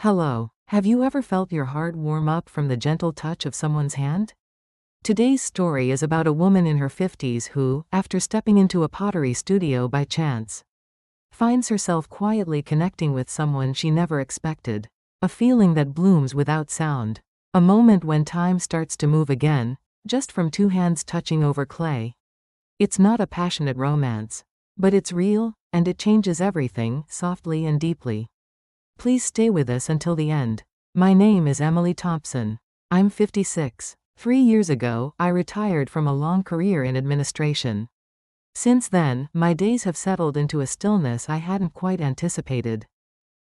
Hello. Have you ever felt your heart warm up from the gentle touch of someone's hand? Today's story is about a woman in her 50s who, after stepping into a pottery studio by chance, finds herself quietly connecting with someone she never expected. A feeling that blooms without sound. A moment when time starts to move again, just from two hands touching over clay. It's not a passionate romance, but it's real, and it changes everything, softly and deeply. Please stay with us until the end. My name is Emily Thompson. I'm 56. 3 years ago, I retired from a long career in administration. Since then, my days have settled into a stillness I hadn't quite anticipated.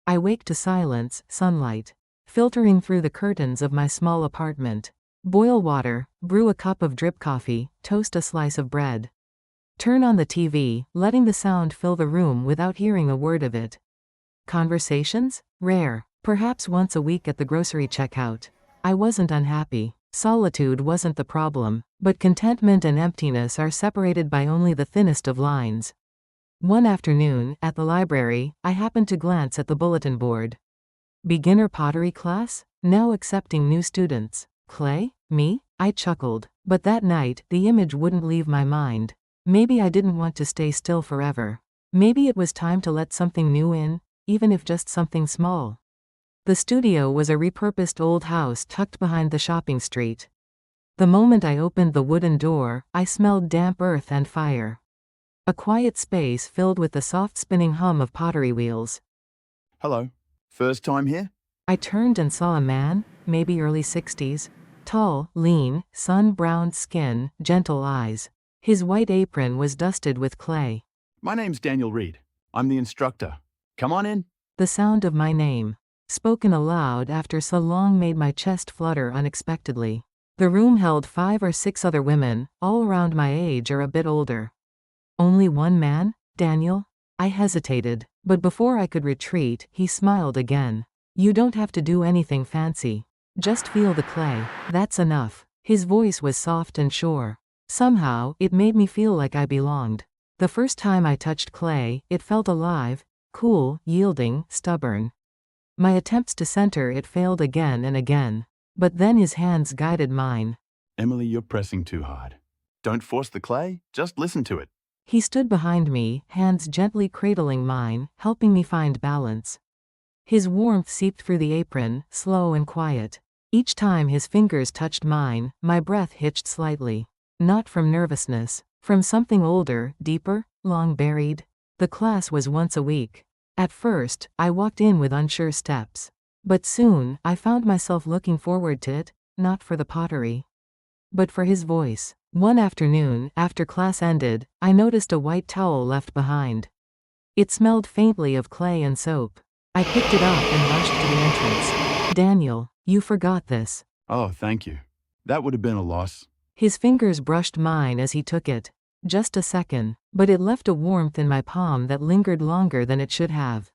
I wake to silence, sunlight, filtering through the curtains of my small apartment. Boil water, brew a cup of drip coffee, toast a slice of bread. Turn on the TV, letting the sound fill the room without hearing a word of it. Conversations? Rare. Perhaps once a week at the grocery checkout. I wasn't unhappy. Solitude wasn't the problem, but contentment and emptiness are separated by only the thinnest of lines. One afternoon, at the library, I happened to glance at the bulletin board. Beginner pottery class? Now accepting new students. Clay? Me? I chuckled. But that night, the image wouldn't leave my mind. Maybe I didn't want to stay still forever. Maybe it was time to let something new in, even if just something small. The studio was a repurposed old house tucked behind the shopping street. The moment I opened the wooden door, I smelled damp earth and fire. A quiet space filled with the soft spinning hum of pottery wheels. Hello. First time here? I turned and saw a man, maybe early 60s, tall, lean, sun-browned skin, gentle eyes. His white apron was dusted with clay. My name's Daniel Reed. I'm the instructor. Come on in. The sound of my name, spoken aloud after so long, made my chest flutter unexpectedly. The room held 5 or 6 other women, all around my age or a bit older. Only one man? Daniel? I hesitated, but before I could retreat, he smiled again. You don't have to do anything fancy. Just feel the clay. That's enough. His voice was soft and sure. Somehow, it made me feel like I belonged. The first time I touched clay, it felt alive, cool, yielding, stubborn. My attempts to center it failed again and again. But then his hands guided mine. Emily, you're pressing too hard. Don't force the clay, just listen to it. He stood behind me, hands gently cradling mine, helping me find balance. His warmth seeped through the apron, slow and quiet. Each time his fingers touched mine, my breath hitched slightly. Not from nervousness, from something older, deeper, long buried. The class was once a week. At first, I walked in with unsure steps. But soon, I found myself looking forward to it, not for the pottery, but for his voice. One afternoon, after class ended, I noticed a white towel left behind. It smelled faintly of clay and soap. I picked it up and rushed to the entrance. Daniel, you forgot this. Oh, thank you. That would have been a loss. His fingers brushed mine as he took it. Just a second, but it left a warmth in my palm that lingered longer than it should have.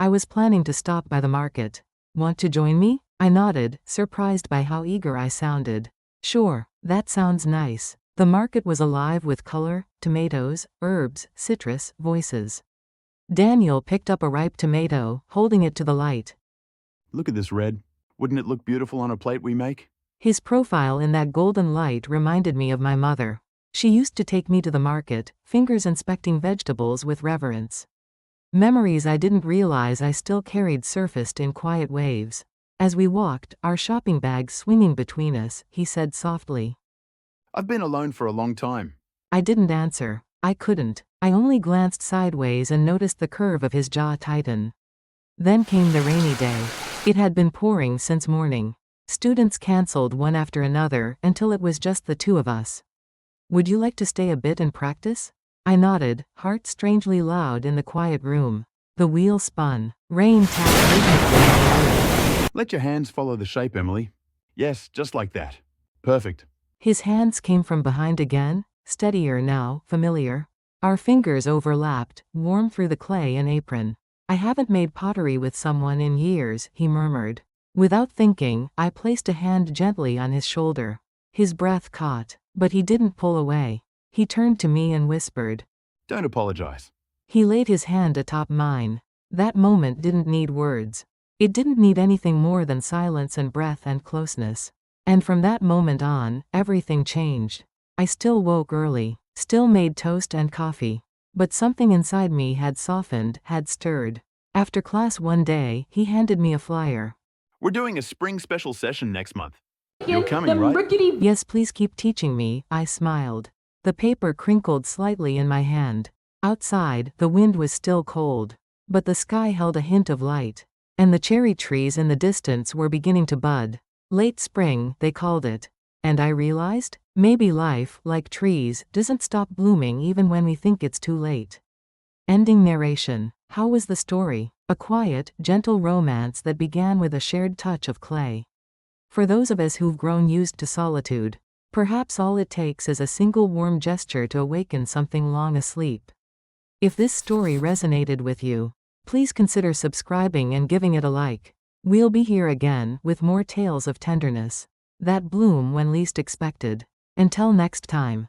I was planning to stop by the market. Want to join me? I nodded, surprised by how eager I sounded. Sure, that sounds nice. The market was alive with color, tomatoes, herbs, citrus, voices. Daniel picked up a ripe tomato, holding it to the light. Look at this red. Wouldn't it look beautiful on a plate we make? His profile in that golden light reminded me of my mother. She used to take me to the market, fingers inspecting vegetables with reverence. Memories I didn't realize I still carried surfaced in quiet waves. As we walked, our shopping bags swinging between us, he said softly. I've been alone for a long time. I didn't answer. I couldn't. I only glanced sideways and noticed the curve of his jaw tighten. Then came the rainy day. It had been pouring since morning. Students canceled one after another until it was just the two of us. Would you like to stay a bit and practice? I nodded, heart strangely loud in the quiet room. The wheel spun. Rain tapped rhythmically on the earth. Let your hands follow the shape, Emily. Yes, just like that. Perfect. His hands came from behind again, steadier now, familiar. Our fingers overlapped, warm through the clay and apron. I haven't made pottery with someone in years, he murmured. Without thinking, I placed a hand gently on his shoulder. His breath caught, but he didn't pull away. He turned to me and whispered. Don't apologize. He laid his hand atop mine. That moment didn't need words. It didn't need anything more than silence and breath and closeness. And from that moment on, everything changed. I still woke early, still made toast and coffee. But something inside me had softened, had stirred. After class one day, he handed me a flyer. We're doing a spring special session next month. You're coming, right? Yes, please keep teaching me, I smiled. The paper crinkled slightly in my hand. Outside, the wind was still cold. But the sky held a hint of light. And the cherry trees in the distance were beginning to bud. Late spring, they called it. And I realized, maybe life, like trees, doesn't stop blooming even when we think it's too late. Ending narration. How was the story? A quiet, gentle romance that began with a shared touch of clay. For those of us who've grown used to solitude, perhaps all it takes is a single warm gesture to awaken something long asleep. If this story resonated with you, please consider subscribing and giving it a like. We'll be here again with more tales of tenderness that bloom when least expected. Until next time.